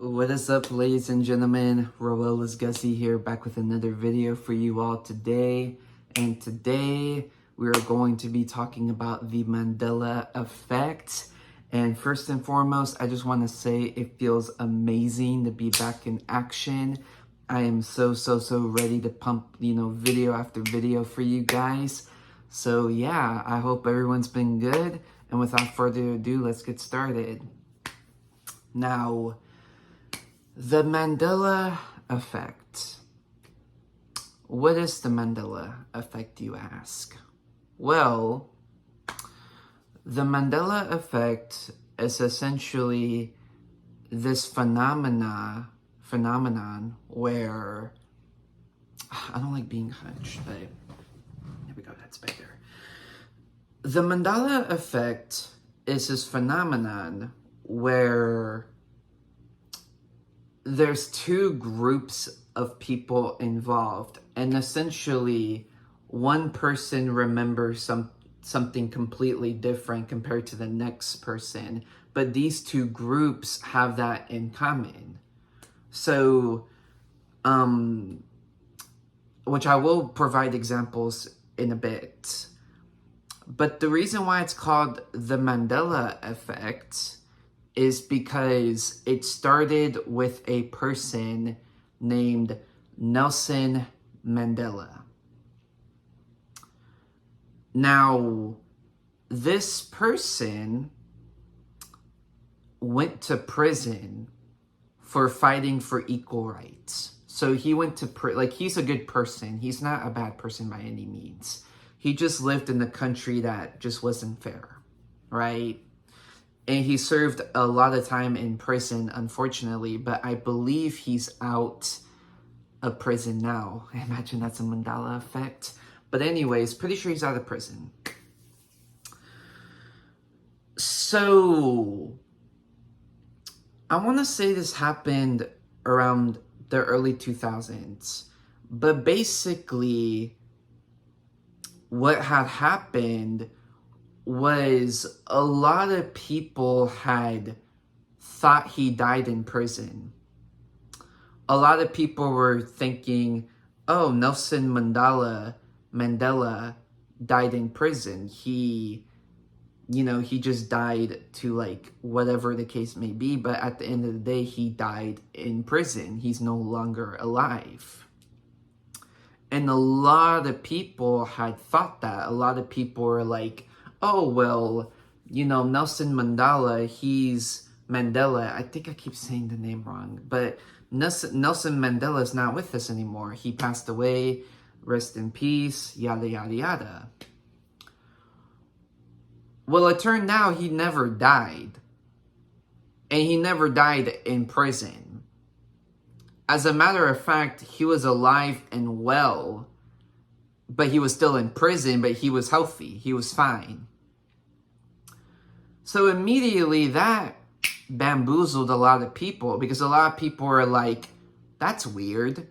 What is up, ladies and gentlemen? Roella's Gussie here, back with another video for you all today. And today we are going to be talking about the Mandela effect. And first and foremost, I just want to say it feels amazing to be back in action. I am so ready to pump, video after video for you guys. So yeah, I hope everyone's been good. And without further ado, let's get started. Now, the Mandela effect. What is the Mandela effect, you ask? Well, the Mandela effect is essentially this phenomenon where, I don't like being hunched, but there we go, that's better. The Mandela effect is this phenomenon where there's two groups of people involved, and essentially one person remembers something completely different compared to the next person, but these two groups have that in common. So, which I will provide examples in a bit. But the reason why it's called the Mandela effect is because it started with a person named Nelson Mandela. Now, this person went to prison for fighting for equal rights. So he went to he's a good person. He's not a bad person by any means. He just lived in a country that just wasn't fair, right? And he served a lot of time in prison, unfortunately, but I believe he's out of prison now. I imagine that's a Mandela effect. But anyways, pretty sure he's out of prison. So, I want to say this happened around the early 2000s. But basically, what had happened was a lot of people had thought he died in prison. A lot of people were thinking, oh, Nelson Mandela died in prison. He just died to whatever the case may be, but at the end of the day, he died in prison. He's no longer alive. And a lot of people had thought that. A lot of people were like, oh, well, Nelson Mandela, he's Mandela. I think I keep saying the name wrong, but Nelson Mandela is not with us anymore. He passed away, rest in peace, yada, yada, yada. Well, it turned out he never died. And he never died in prison. As a matter of fact, he was alive and well, but he was still in prison, but he was healthy. He was fine. So immediately that bamboozled a lot of people, because a lot of people were like, that's weird.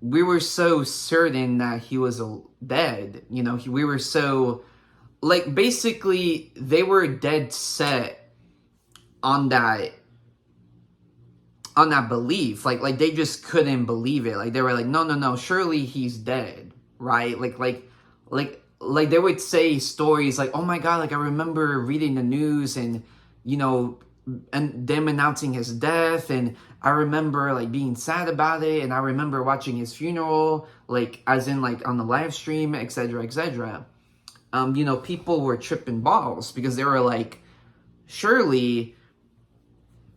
We were so certain that he was dead. We were so, basically, they were dead set on that belief. Like they just couldn't believe it. Like they were like, no, surely he's dead, right? Like they would say stories like, oh my God, I remember reading the news and, and them announcing his death. And I remember being sad about it. And I remember watching his funeral, as in on the live stream, etc., etc. People were tripping balls because they were like, surely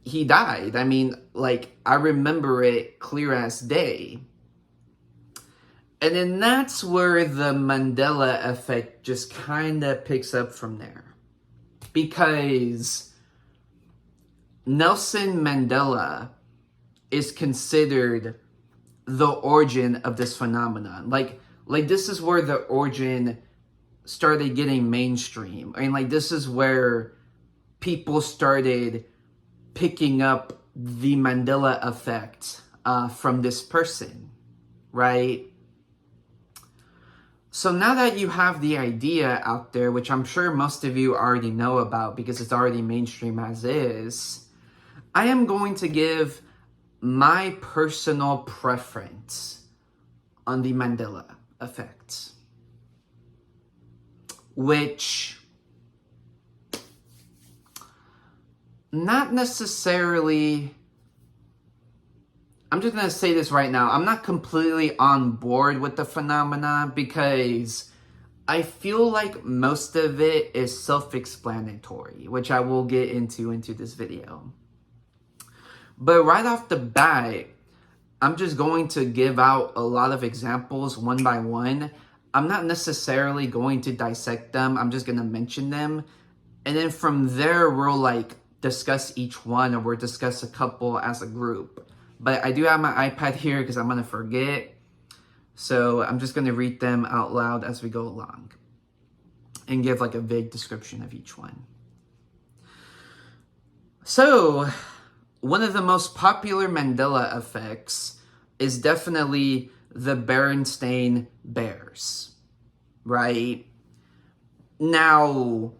he died. I mean, I remember it clear as day. And then that's where the Mandela effect just kind of picks up from there. Because Nelson Mandela is considered the origin of this phenomenon. This is where the origin started getting mainstream. I mean, this is where people started picking up the Mandela effect from this person, right? So now that you have the idea out there, which I'm sure most of you already know about because it's already mainstream as is, I am going to give my personal preference on the Mandela effect, which not necessarily, I'm just going to say this right now, I'm not completely on board with the phenomena because I feel like most of it is self-explanatory, which I will get into this video. But right off the bat, I'm just going to give out a lot of examples one by one. I'm not necessarily going to dissect them. I'm just going to mention them. And then from there, we'll like discuss each one, or we'll discuss a couple as a group. But I do have my iPad here because I'm going to forget. So I'm just going to read them out loud as we go along and give like a vague description of each one. So one of the most popular Mandela effects is definitely the Berenstain Bears, right? Now,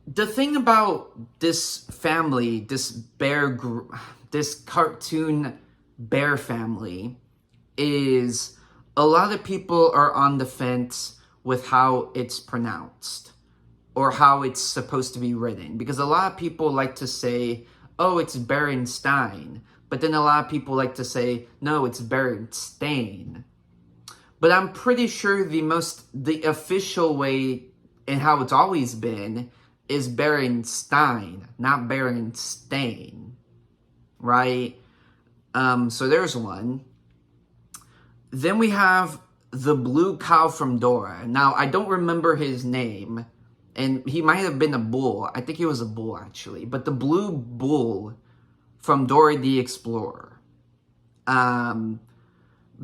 the thing about this family, this cartoon bear family, is a lot of people are on the fence with how it's pronounced or how it's supposed to be written. Because a lot of people like to say, oh, it's Berenstain. But then a lot of people like to say, no, it's BerenstEin. But I'm pretty sure the official way and how it's always been is Berenstain, not Berenstain, right? So there's one. Then we have the blue cow from Dora. Now, I don't remember his name, and he might have been a bull. I think he was a bull, actually. But the blue bull from Dora the Explorer.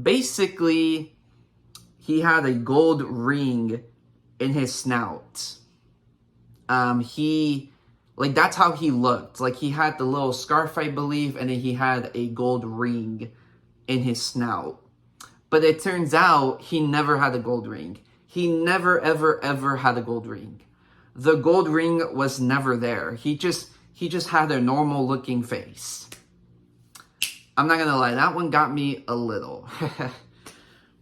Basically, he had a gold ring in his snout. That's how he looked. Like, he had the little scarf, I believe, and then he had a gold ring in his snout. But it turns out he never had a gold ring. He never, ever, ever had a gold ring. The gold ring was never there. He just had a normal looking face. I'm not gonna lie, that one got me a little.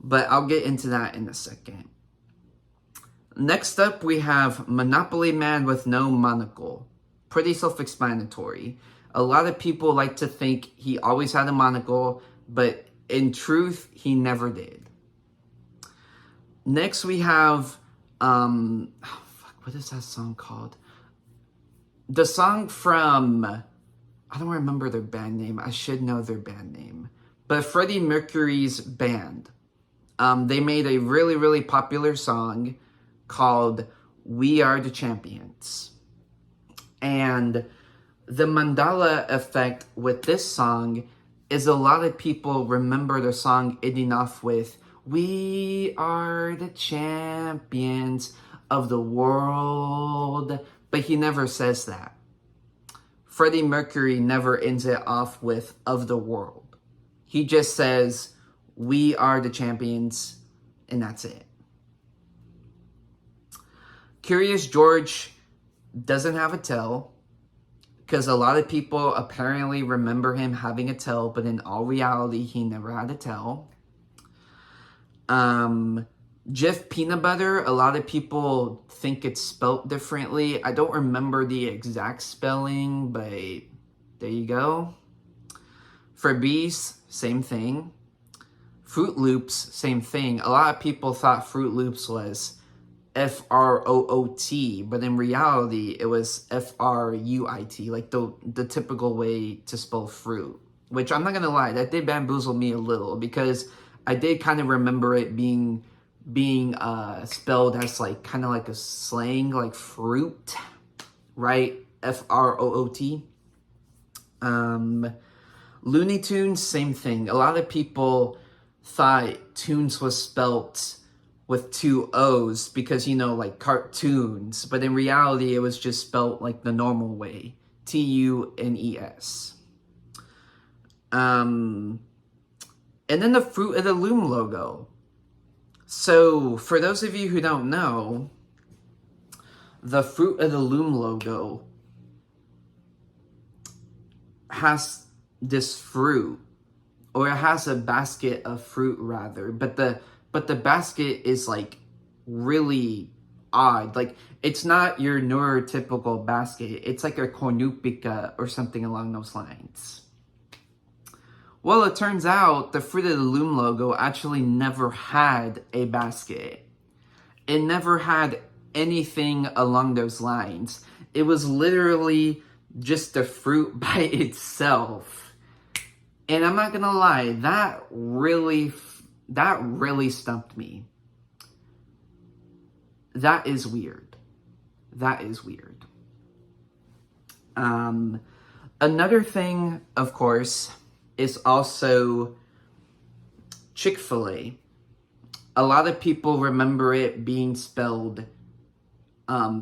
But I'll get into that in a second. Next up, we have Monopoly Man with no monocle. Pretty self-explanatory. A lot of people like to think he always had a monocle, but in truth, he never did. Next, we have, what is that song called? The song from, I don't remember their band name. I should know their band name. But Freddie Mercury's band. They made a really, really popular song called We Are the Champions. And the Mandela effect with this song is a lot of people remember the song ending off with, we are the champions of the world. But he never says that. Freddie Mercury never ends it off with, of the world. He just says, we are the champions, and that's it. Curious George doesn't have a tail, because a lot of people apparently remember him having a tail, but in all reality, he never had a tail. Jif Peanut Butter, a lot of people think it's spelt differently. I don't remember the exact spelling, but there you go. For bees, same thing. Froot Loops, same thing. A lot of people thought Froot Loops was F-R-O-O-T, but in reality, it was F-R-U-I-T, like the typical way to spell fruit. Which, I'm not gonna lie, that did bamboozle me a little, because I did kind of remember it being spelled as like kind of like a slang, like fruit, right? F-R-O-O-T. Looney Tunes, same thing. A lot of people thought Tunes was spelt with two O's because, you know, like cartoons. But in reality, it was just spelt like the normal way. T-U-N-E-S. And then the Fruit of the Loom logo. So, for those of you who don't know, the Fruit of the Loom logo has this fruit, or it has a basket of fruit rather, but the basket is like really odd. Like, it's not your neurotypical basket. It's like a cornupica or something along those lines. Well, it turns out the Fruit of the Loom logo actually never had a basket. It never had anything along those lines. It was literally just the fruit by itself. And I'm not gonna lie, that really stumped me. That is weird. That is weird. Another thing, of course, is also Chick-fil-A. A lot of people remember it being spelled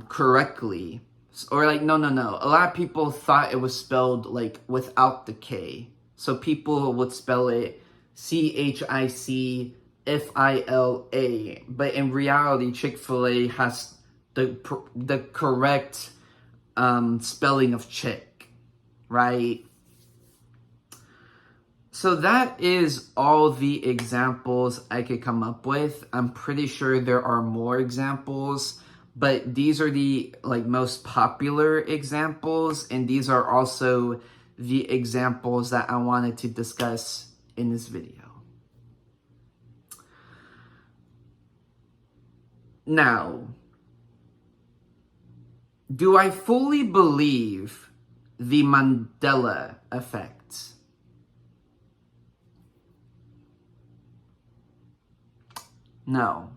correctly. Or like, no. A lot of people thought it was spelled like without the K. So people would spell it Chickfila. But in reality, Chick-fil-A has the correct spelling of chick, right? So that is all the examples I could come up with. I'm pretty sure there are more examples, but these are the most popular examples, and these are also the examples that I wanted to discuss in this video. Now, do I fully believe the Mandela effect? No.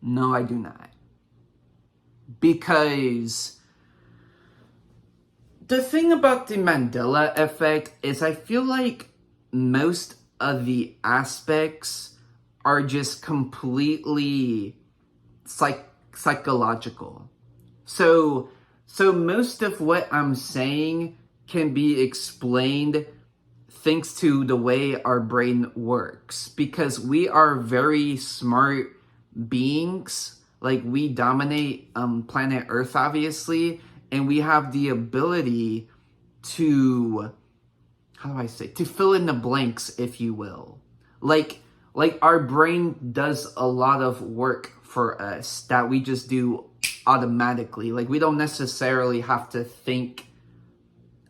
No, I do not. Because the thing about the Mandela effect is I feel like most of the aspects are just completely psychological. So most of what I'm saying can be explained thanks to the way our brain works, because we are very smart beings. Like, we dominate planet Earth, obviously, and we have the ability to, to fill in the blanks, if you will. Like our brain does a lot of work for us that we just do automatically. Like, we don't necessarily have to think,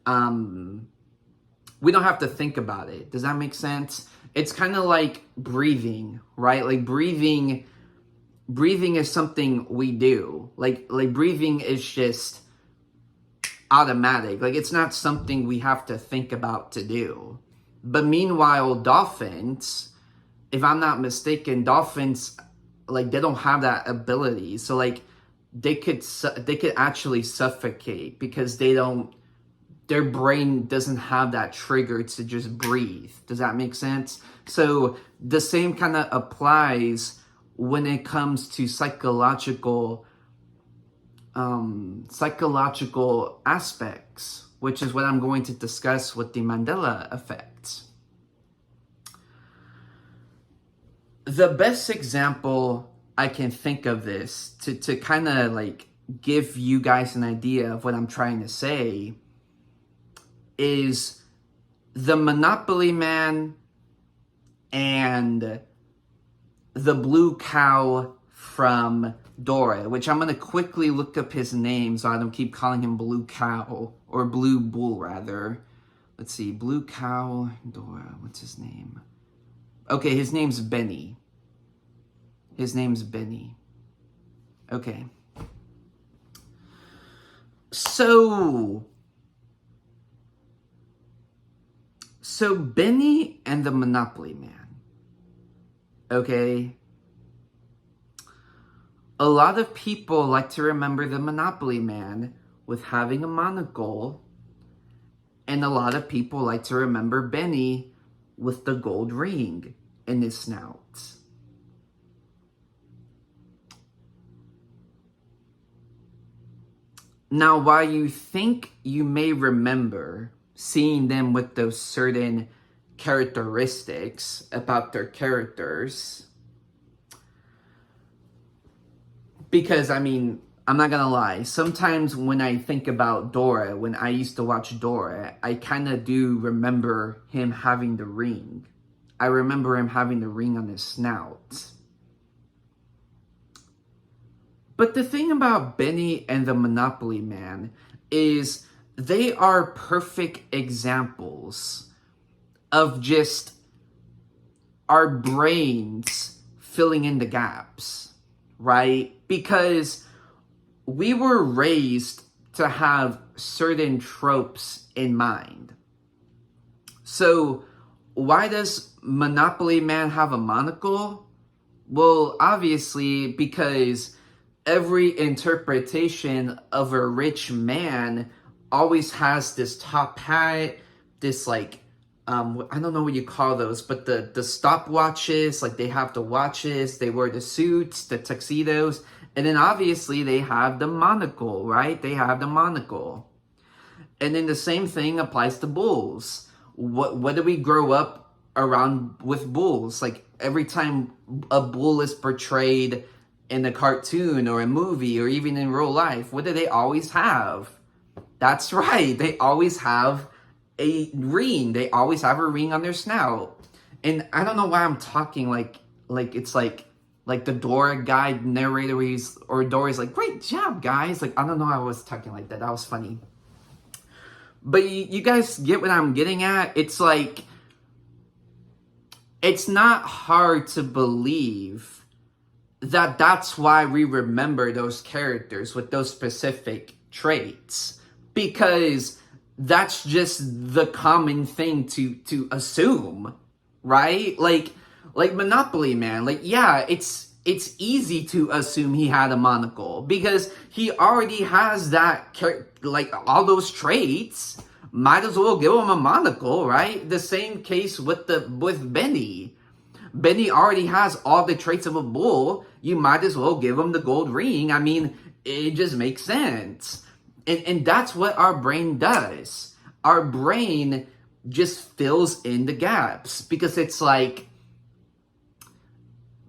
we don't have to think about it. Does that make sense? It's kind of like breathing, right? Like, breathing is something we do. Like breathing is just automatic. Like, it's not something we have to think about to do. But meanwhile, dolphins, if I'm not mistaken, dolphins, they don't have that ability. So they could actually suffocate because their brain doesn't have that trigger to just breathe. Does that make sense? So the same kind of applies when it comes to psychological aspects, which is what I'm going to discuss with the Mandela effect. The best example I can think of this to kind of give you guys an idea of what I'm trying to say is the Monopoly Man and the blue cow from Dora, which I'm going to quickly look up his name so I don't keep calling him Blue Cow, or Blue Bull rather. Let's see, Blue Cow, Dora, what's his name? Okay, his name's Benny. Okay. So Benny and the Monopoly Man, okay? A lot of people like to remember the Monopoly Man with having a monocle, and a lot of people like to remember Benny with the gold ring in his snout. Now, while you think you may remember seeing them with those certain characteristics about their characters, because, I'm not gonna lie. Sometimes when I think about Dora, when I used to watch Dora, I kind of do remember him having the ring. I remember him having the ring on his snout. But the thing about Benny and the Monopoly Man is they are perfect examples of just our brains filling in the gaps, right? Because we were raised to have certain tropes in mind. So why does Monopoly Man have a monocle? Well, obviously because every interpretation of a rich man always has this top hat, this like, I don't know what you call those, but the stopwatches, like they have the watches, they wear the suits, the tuxedos, and then obviously they have the monocle, right? They have the monocle. And then the same thing applies to bulls. What do we grow up around with bulls? Like every time a bull is portrayed in a cartoon or a movie or even in real life, what do they always have? That's right, they always have a ring. They always have a ring on their snout. And I don't know why I'm talking like it's like the Dora guide narrator where Dora's like, great job, guys. Like, I don't know, I was talking like that. That was funny. But you guys get what I'm getting at? It's like, it's not hard to believe that that's why we remember those characters with those specific traits. Because that's just the common thing to assume, right? Like Monopoly Man, like, yeah, it's easy to assume he had a monocle because he already has that, like, all those traits. Might as well give him a monocle, right? The same case with Benny. Benny already has all the traits of a bull. You might as well give him the gold ring. I mean, it just makes sense. And that's what our brain does. Our brain just fills in the gaps because it's like,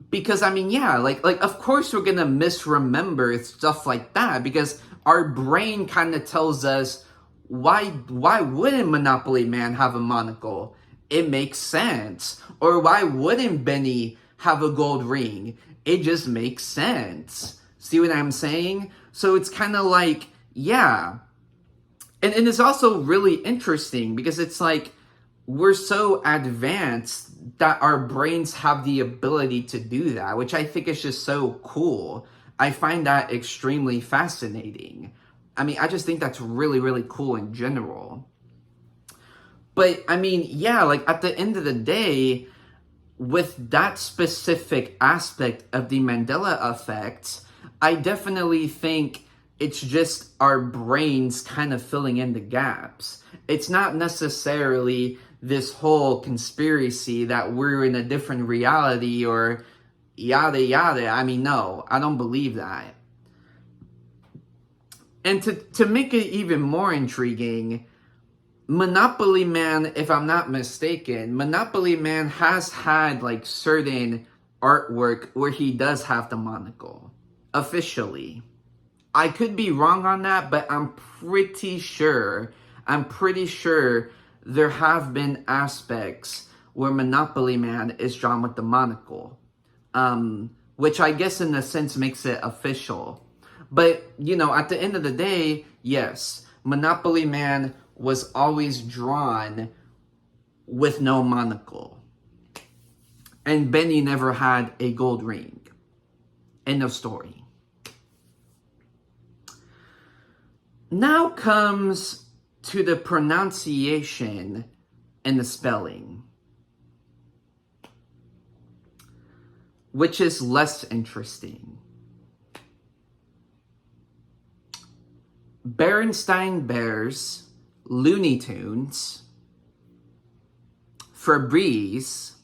because I mean, yeah, like of course we're gonna misremember stuff like that because our brain kind of tells us why wouldn't Monopoly Man have a monocle? It makes sense. Or why wouldn't Benny have a gold ring? It just makes sense. See what I'm saying? So it's kind of like, yeah. And it's also really interesting because it's like we're so advanced that our brains have the ability to do that, which I think is just so cool. I find that extremely fascinating. I mean, I just think that's really, really cool in general. But I mean, yeah, like at the end of the day, with that specific aspect of the Mandela effect, I definitely think it's just our brains kind of filling in the gaps. It's not necessarily this whole conspiracy that we're in a different reality or yada yada. I mean, no, I don't believe that. And to make it even more intriguing, Monopoly Man, if I'm not mistaken, Monopoly Man has had like certain artwork where he does have the monocle, officially. I could be wrong on that, but I'm pretty sure there have been aspects where Monopoly Man is drawn with the monocle, which I guess in a sense makes it official. But, you know, at the end of the day, yes, Monopoly Man was always drawn with no monocle. And Benny never had a gold ring. End of story. Now comes to the pronunciation and the spelling, which is less interesting. BerenstEin Bears, Looney Tunes, Febreze,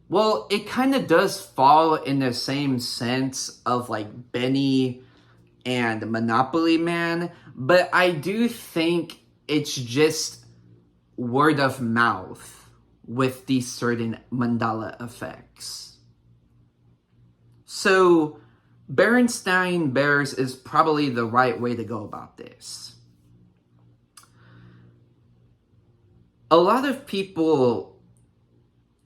well, it kind of does fall in the same sense of like Benny and Monopoly Man, but I do think it's just word of mouth with these certain Mandela effects. So Berenstain Bears is probably the right way to go about this. A lot of people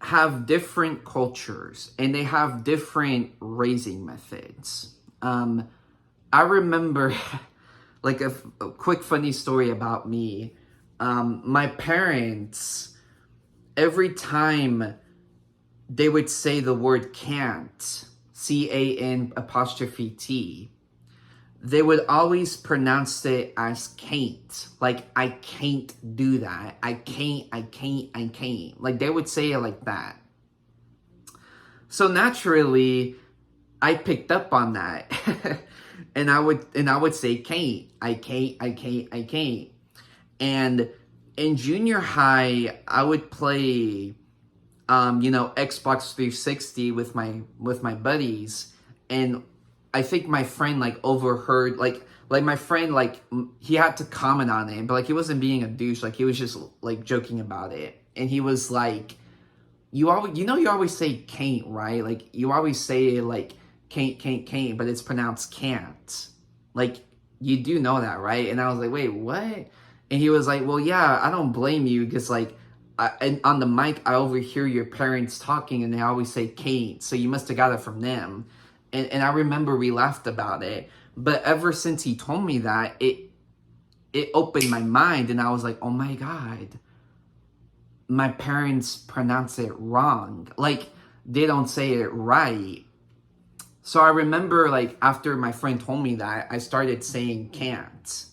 have different cultures and they have different raising methods. I remember, like a quick funny story about me. My parents, every time they would say the word can't, C-A-N apostrophe T, they would always pronounce it as can't. Like, I can't do that. I can't. Like, they would say it like that. So naturally, I picked up on that. and I would say can't. I can't. And in junior high, I would play Xbox 360 with my buddies, and I think my friend like overheard like my friend like he had to comment on it, but like he wasn't being a douche, like he was just like joking about it, and he was like, you always say can't, right? Like you always say like can't, but it's pronounced can't. Like you do know that, right? And I was like, wait, what? And he was like, well, yeah, I don't blame you because like and on the mic I overhear your parents talking and they always say can't, so you must have got it from them. And I remember we laughed about it. But ever since he told me that, it opened my mind. And I was like, oh my God. My parents pronounce it wrong. Like, they don't say it right. So I remember, like, after my friend told me that, I started saying can't.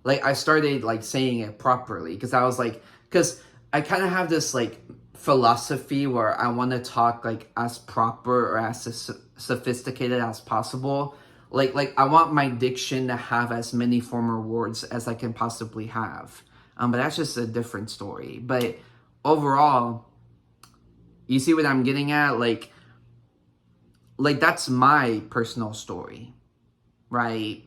Like, I started, like, saying it properly. Because I was like, because I kind of have this, like, philosophy where I want to talk, like, as proper or as sophisticated as possible. Like I want my diction to have as many former words as I can possibly have. But that's just a different story. But overall, you see what I'm getting at? Like that's my personal story, right?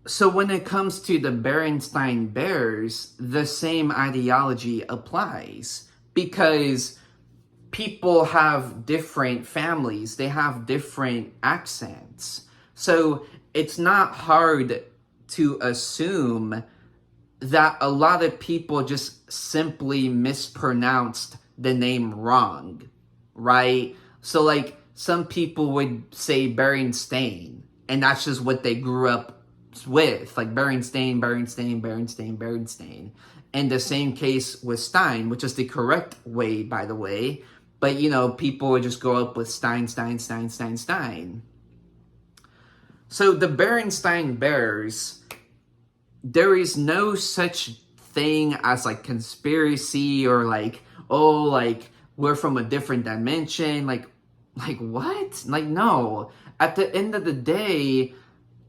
So when it comes to the BerenstEin Bears, the same ideology applies, because people have different families, they have different accents. So it's not hard to assume that a lot of people just simply mispronounced the name wrong, right? So like some people would say Berenstain, and that's just what they grew up with, like Berenstain. And the same case with Stein, which is the correct way, by the way. But, people would just grow up with Stein. So the BerenstEin Bears, there is no such thing as, like, conspiracy or, like, oh, like, we're from a different dimension. Like what? Like, no. At the end of the day,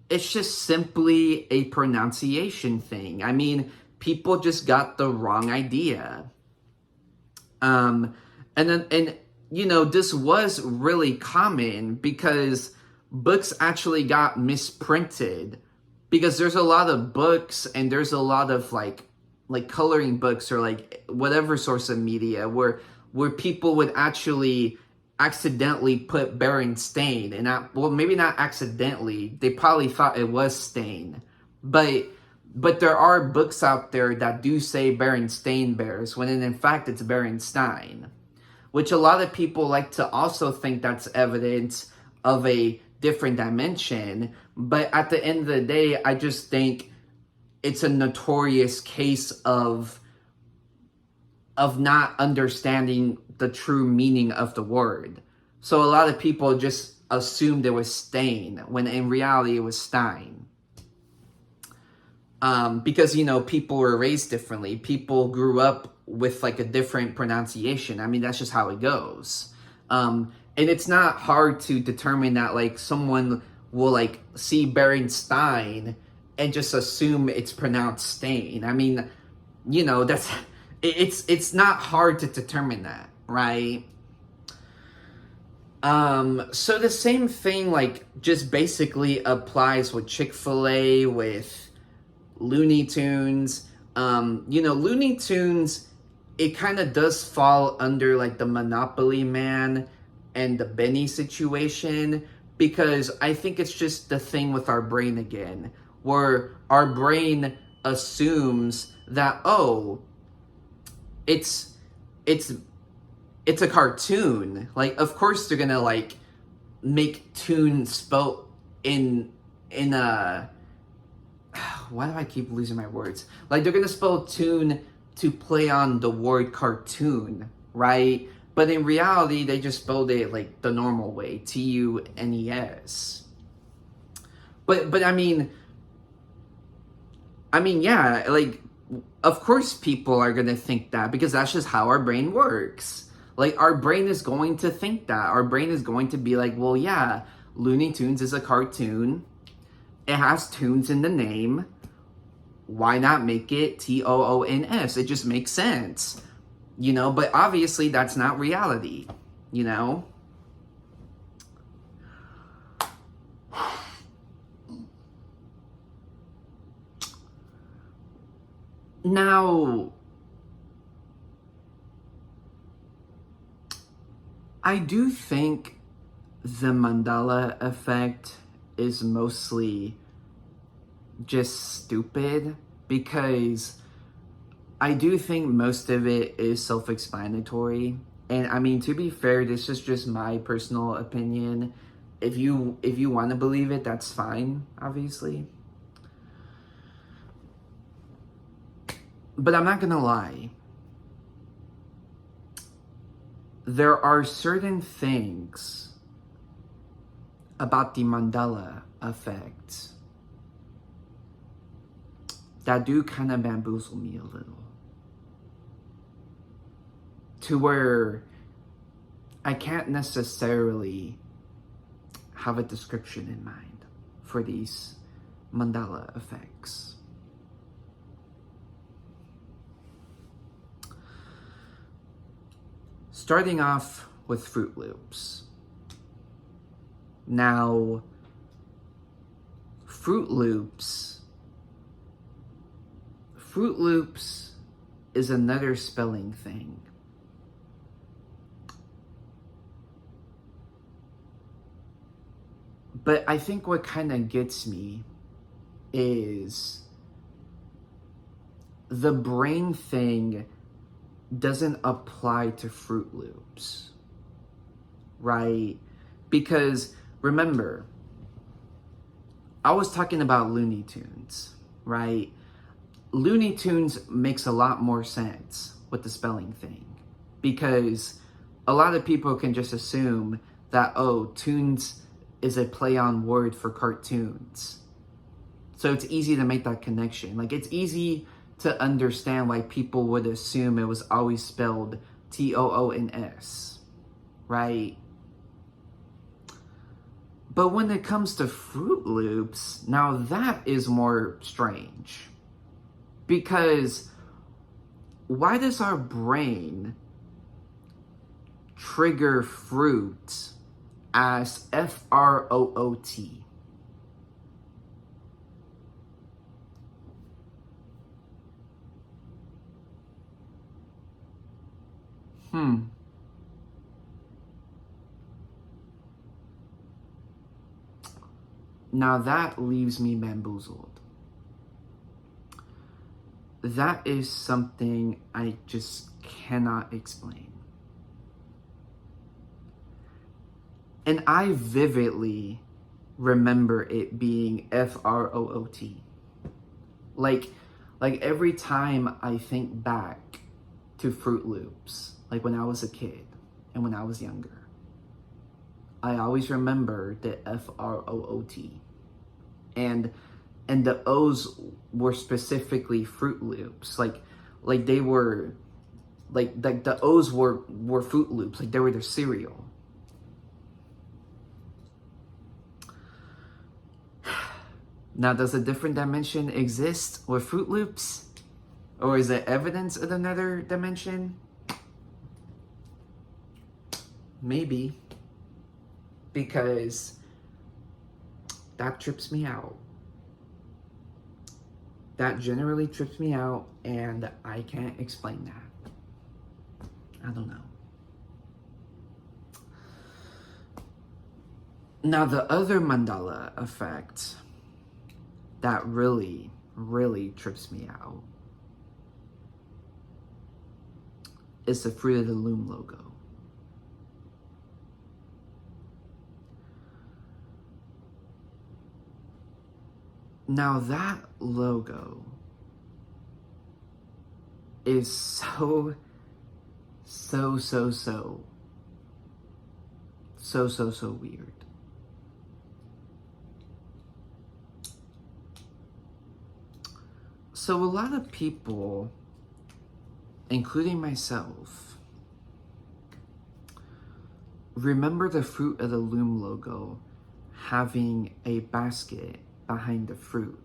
it's just simply a pronunciation thing. I mean, people just got the wrong idea. And this was really common because books actually got misprinted, because there's a lot of books and there's a lot of like coloring books or like whatever source of media where people would actually accidentally put Berenstain, and well, maybe not accidentally, they probably thought it was stain, but there are books out there that do say BerenstAin Bears when in fact it's Berenstein, which a lot of people like to also think that's evidence of a different dimension. But at the end of the day, I just think it's a notorious case of not understanding the true meaning of the word. So a lot of people just assumed it was stain when in reality it was Stein. Because, people were raised differently. People grew up with like a different pronunciation. I mean, that's just how it goes. And it's not hard to determine that like someone will like see Berenstein and just assume it's pronounced stain. I mean, that's it's not hard to determine that, right? So the same thing like just basically applies with Chick-fil-A, with Looney Tunes. Looney Tunes, it kind of does fall under like the Monopoly Man and the Benny situation, because I think it's just the thing with our brain again, where our brain assumes that, oh, it's it's it's a cartoon. Like, of course they're gonna like make tune spelt in a why do I keep losing my words? Like, they're gonna spell tune to play on the word cartoon, right? But in reality, they just spelled it like the normal way, Tunes. But I mean, yeah, like, of course people are gonna think that, because that's just how our brain works. Like, our brain is going to think that. Our brain is going to be like, well, yeah, Looney Tunes is a cartoon. It has tunes in the name. Why not make it Toons? It just makes sense, but obviously that's not reality, you know? Now, I do think the Mandela effect is mostly just stupid, because I do think most of it is self-explanatory. And I mean, to be fair, this is just my personal opinion. If you want to believe it, that's fine, obviously. But I'm not gonna lie. There are certain things about the Mandela effect that do kind of bamboozle me a little. To where I can't necessarily have a description in mind for these Mandela effects. Starting off with Froot Loops. Now, Froot Loops is another spelling thing. But I think what kind of gets me is the brain thing doesn't apply to Froot Loops, right? Because remember, I was talking about Looney Tunes, right? Looney Tunes makes a lot more sense with the spelling thing, because a lot of people can just assume that, oh, tunes is a play on word for cartoons. So it's easy to make that connection. Like, it's easy to understand why people would assume it was always spelled Toons, right? But when it comes to Froot Loops, now that is more strange. Because why does our brain trigger fruit as Froot? Now that leaves me bamboozled. That is something I just cannot explain. And I vividly remember it being Froot. Like every time I think back to Froot Loops, like when I was a kid and when I was younger, I always remember the Froot. And the O's were specifically Froot Loops. Like they were like the O's were Froot Loops, like they were their cereal. Now, does a different dimension exist with Froot Loops? Or is it evidence of another dimension? Maybe. Because that trips me out. That generally trips me out, and I can't explain that. I don't know. Now, the other Mandela effect that really, really trips me out is the Fruit of the Loom logo. Now, that logo is so weird. So a lot of people, including myself, remember the Fruit of the Loom logo having a basket behind the fruit.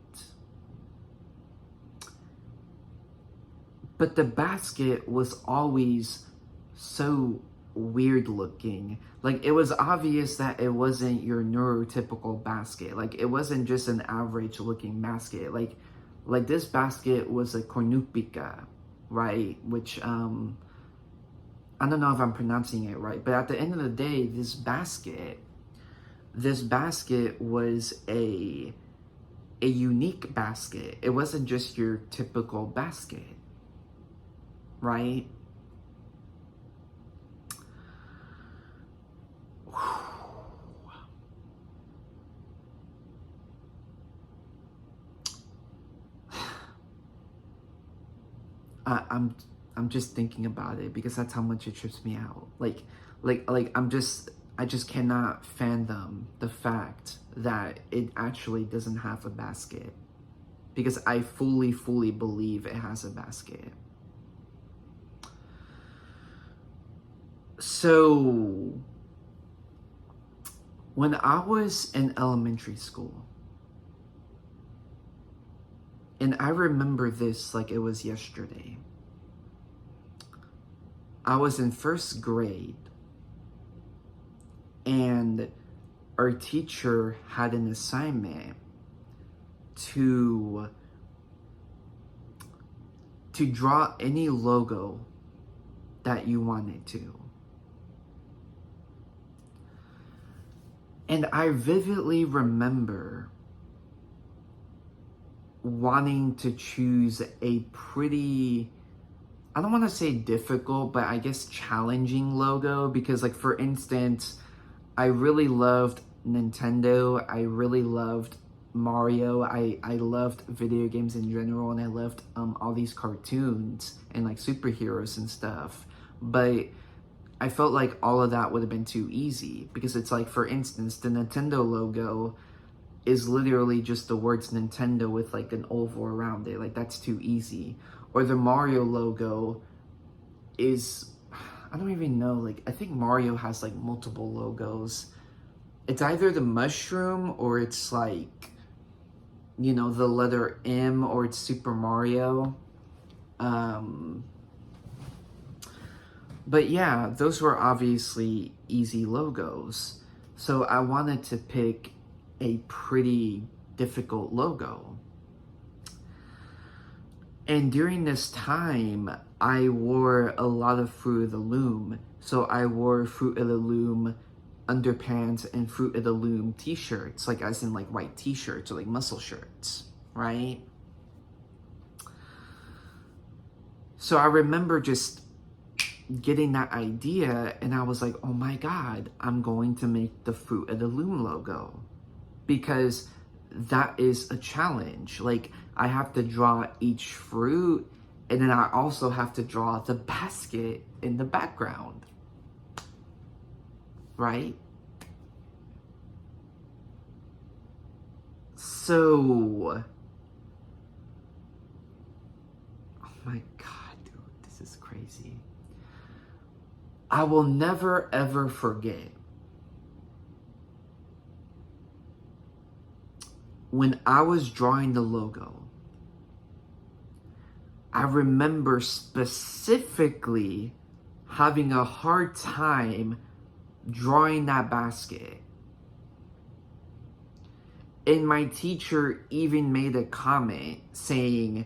But the basket was always so weird looking. Like, it was obvious that it wasn't your neurotypical basket. Like, it wasn't just an average looking basket. Like this basket was a cornupica, right? Which, I don't know if I'm pronouncing it right, but at the end of the day, this basket was a unique basket. It wasn't just your typical basket, right? I'm just thinking about it because that's how much it trips me out. I just cannot fathom the fact that it actually doesn't have a basket, because I fully believe it has a basket. So when I was in elementary school, and I remember this like it was yesterday, I was in first grade, and our teacher had an assignment to draw any logo that you wanted to. And I vividly remember wanting to choose a pretty, I don't want to say difficult, but I guess challenging logo, because like, for instance, I really loved Nintendo, I really loved Mario, I loved video games in general, and I loved all these cartoons and like superheroes and stuff. But I felt like all of that would have been too easy, because it's like, for instance, the Nintendo logo is literally just the words Nintendo with like an oval around it. Like, that's too easy. Or the Mario logo is, I don't even know, like, I think Mario has like multiple logos. It's either the mushroom, or it's like, you know, the letter M, or it's Super Mario. But yeah, those were obviously easy logos. So I wanted to pick a pretty difficult logo. And during this time, I wore a lot of Fruit of the Loom. So I wore Fruit of the Loom underpants and Fruit of the Loom t-shirts, like as in like white t-shirts or like muscle shirts, right? So I remember just getting that idea, and I was like, oh my God, I'm going to make the Fruit of the Loom logo, because that is a challenge. Like, I have to draw each fruit, and then I also have to draw the basket in the background, right? So, oh my God, dude, this is crazy. I will never ever forget when I was drawing the logo. I remember specifically having a hard time drawing that basket. And my teacher even made a comment saying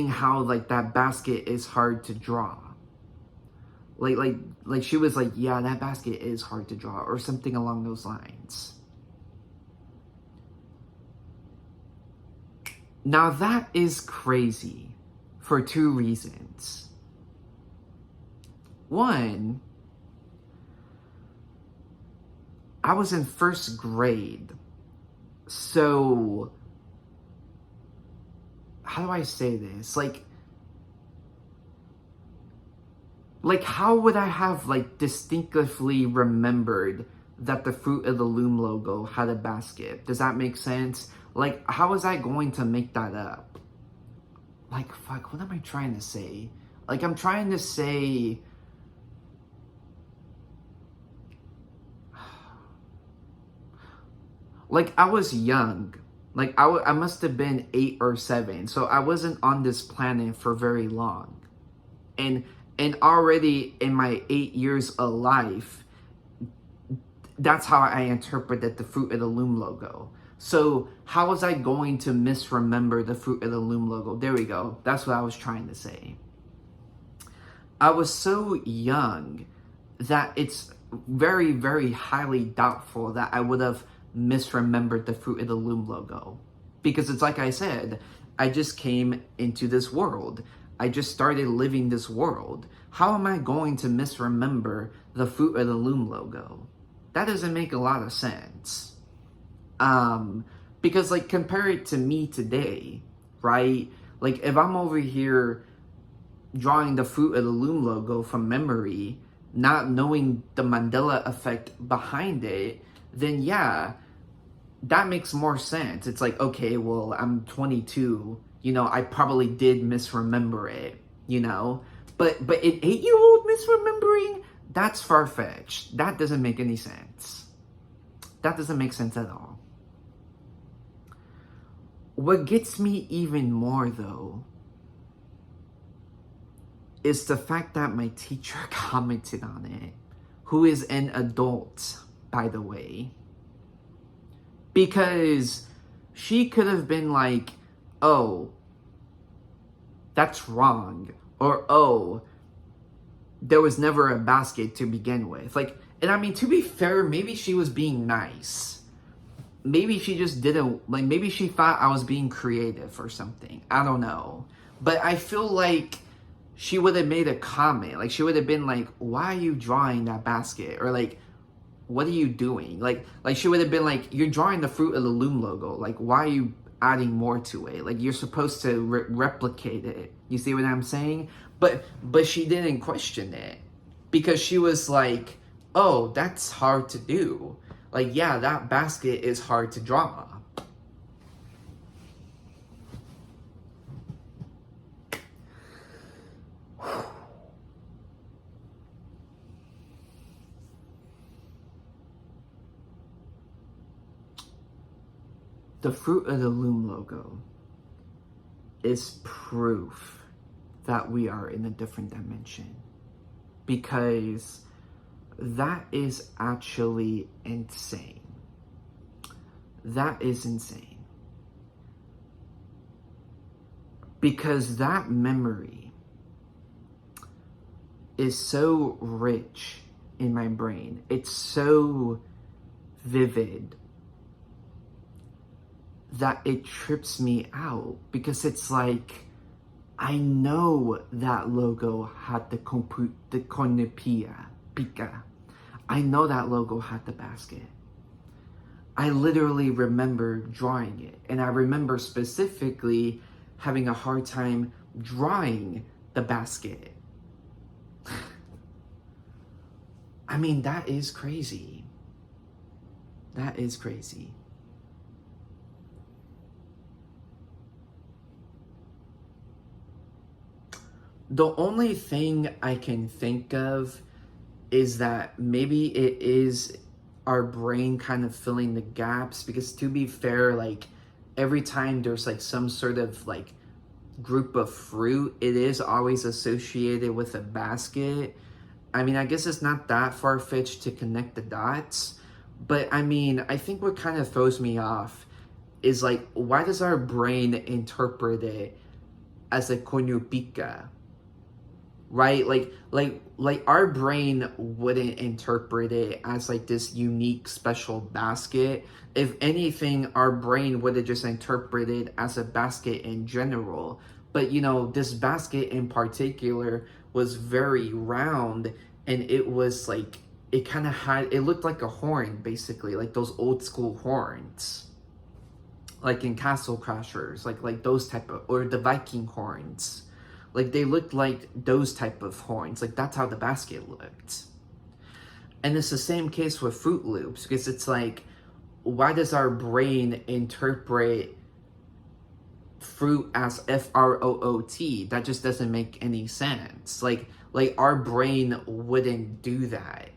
how like that basket is hard to draw. Like she was like, yeah, that basket is hard to draw, or something along those lines. Now that is crazy for two reasons. One, I was in first grade, so how do I say this? Like how would I have like distinctively remembered that the Fruit of the Loom logo had a basket? Does that make sense? Like, how was I going to make that up? Like, fuck, what am I trying to say? Like, I'm trying to say, like, I was young. Like, I must have been 8 or 7. So I wasn't on this planet for very long. And already in my 8 years of life, that's how I interpreted the Fruit of the Loom logo. So how was I going to misremember the Fruit of the Loom logo? There we go. That's what I was trying to say. I was so young that it's very, very highly doubtful that I would have misremembered the Fruit of the Loom logo. Because it's like I said, I just came into this world. I just started living this world. How am I going to misremember the Fruit of the Loom logo? That doesn't make a lot of sense. Because like compare it to me today, right? Like if I'm over here drawing the Fruit of the Loom logo from memory, not knowing the Mandela effect behind it, then yeah, that makes more sense. It's like, okay, well, I'm 22, you know, I probably did misremember it, you know? But an 8-year-old misremembering, that's far-fetched. That doesn't make any sense. That doesn't make sense at all. What gets me even more, though, is the fact that my teacher commented on it, who is an adult, by the way. Because she could have been like, oh, that's wrong. Or, oh, there was never a basket to begin with. Like, and I mean, to be fair, maybe she was being nice. Maybe she just didn't, like, maybe she thought I was being creative or something. I don't know. But I feel like she would have made a comment. Like, she would have been like, why are you drawing that basket? Or like, what are you doing? Like she would have been like, you're drawing the Fruit of the Loom logo. Like, why are you adding more to it? Like, you're supposed to replicate it. You see what I'm saying? But she didn't question it because she was like, oh, that's hard to do. Like, yeah, that basket is hard to draw. The Fruit of the Loom logo is proof that we are in a different dimension, because that is actually insane. That is insane. Because that memory is so rich in my brain. It's so vivid that it trips me out, because it's like, I know that logo had the cornupia, pica. I know that logo had the basket. I literally remember drawing it. And I remember specifically having a hard time drawing the basket. I mean, that is crazy. That is crazy. The only thing I can think of is that maybe it is our brain kind of filling the gaps, because to be fair, like every time there's like some sort of like group of fruit, it is always associated with a basket. I mean, I guess it's not that far-fetched to connect the dots, but I mean, I think what kind of throws me off is like, why does our brain interpret it as a cornupica? right? Like our brain wouldn't interpret it as like this unique special basket. If anything, our brain would have just interpreted as a basket in general. But you know, this basket in particular was very round, and it was like, it kind of had, it looked like a horn, basically, like those old school horns, like in Castle Crashers, like those type of, or the Viking horns. Like they looked like those type of horns. Like that's how the basket looked. And it's the same case with Froot Loops, because it's like, why does our brain interpret fruit as F-R-O-O-T? That just doesn't make any sense. Like our brain wouldn't do that.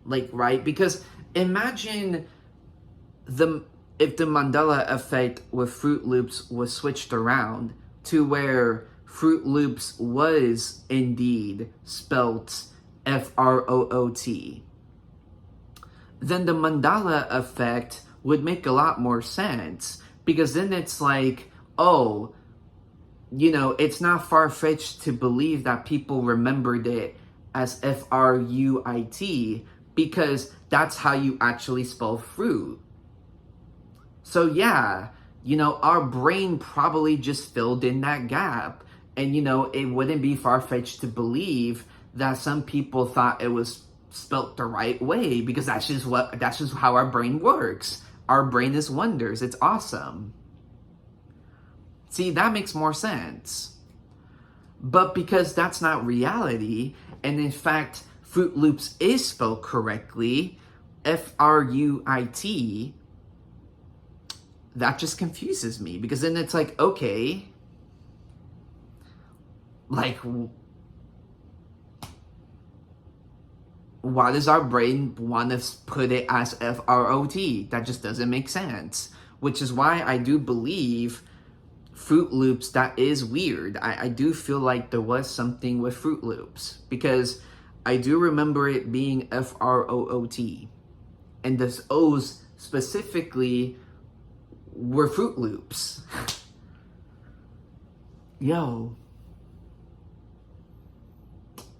Like, right? Because imagine if the Mandela effect with Froot Loops was switched around to where Froot Loops was indeed spelt F-R-O-O-T, then the Mandela effect would make a lot more sense, because then it's like, oh, you know, it's not far-fetched to believe that people remembered it as F-R-U-I-T, because that's how you actually spell fruit. So yeah, you know, our brain probably just filled in that gap. And you know, it wouldn't be far-fetched to believe that some people thought it was spelt the right way, because that's just how our brain works. Our brain is wonders. It's awesome. See, that makes more sense. But because that's not reality, and in fact, Froot Loops is spelled correctly, F-R-U-I-T, that just confuses me, because then it's like, okay, like, why does our brain want to put it as F-R-O-T? That just doesn't make sense. Which is why I do believe Froot Loops, that is weird. I do feel like there was something with Froot Loops, because I do remember it being F-R-O-O-T. And the O's specifically were Froot Loops. Yo.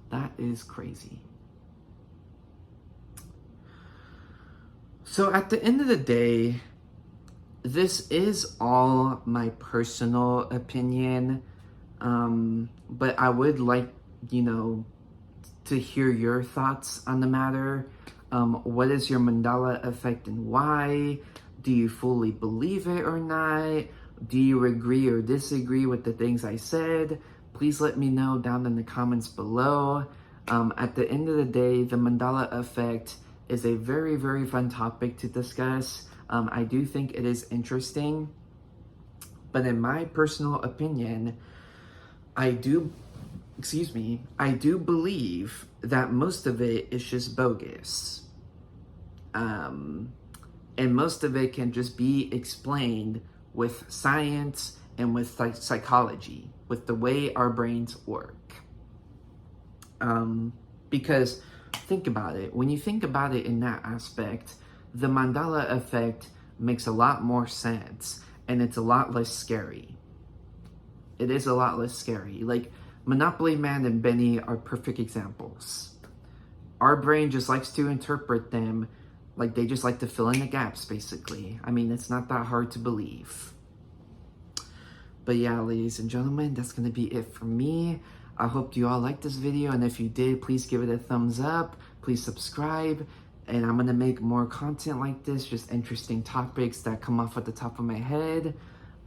That is crazy. So at the end of the day, this is all my personal opinion, but I would like, you know, to hear your thoughts on the matter. What is your Mandela effect and why? Do you fully believe it or not? Do you agree or disagree with the things I said? Please let me know down in the comments below. At the end of the day, the Mandela effect is a very, very fun topic to discuss. I do think it is interesting, but in my personal opinion, I do believe that most of it is just bogus. And most of it can just be explained with science and with psychology, with the way our brains work. Because think about it. When you think about it in that aspect, the Mandela effect makes a lot more sense, and it's a lot less scary. It is a lot less scary. Like, Monopoly Man and Benny are perfect examples. Our brain just likes to interpret them, like they just like to fill in the gaps, basically. I mean, it's not that hard to believe. But yeah, ladies and gentlemen, that's going to be it for me. I hope you all liked this video, and if you did, please give it a thumbs up. Please subscribe, and I'm going to make more content like this, just interesting topics that come off at the top of my head.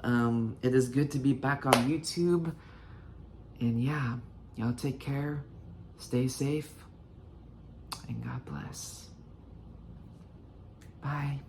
It is good to be back on YouTube, and yeah, y'all take care, stay safe, and God bless. Bye.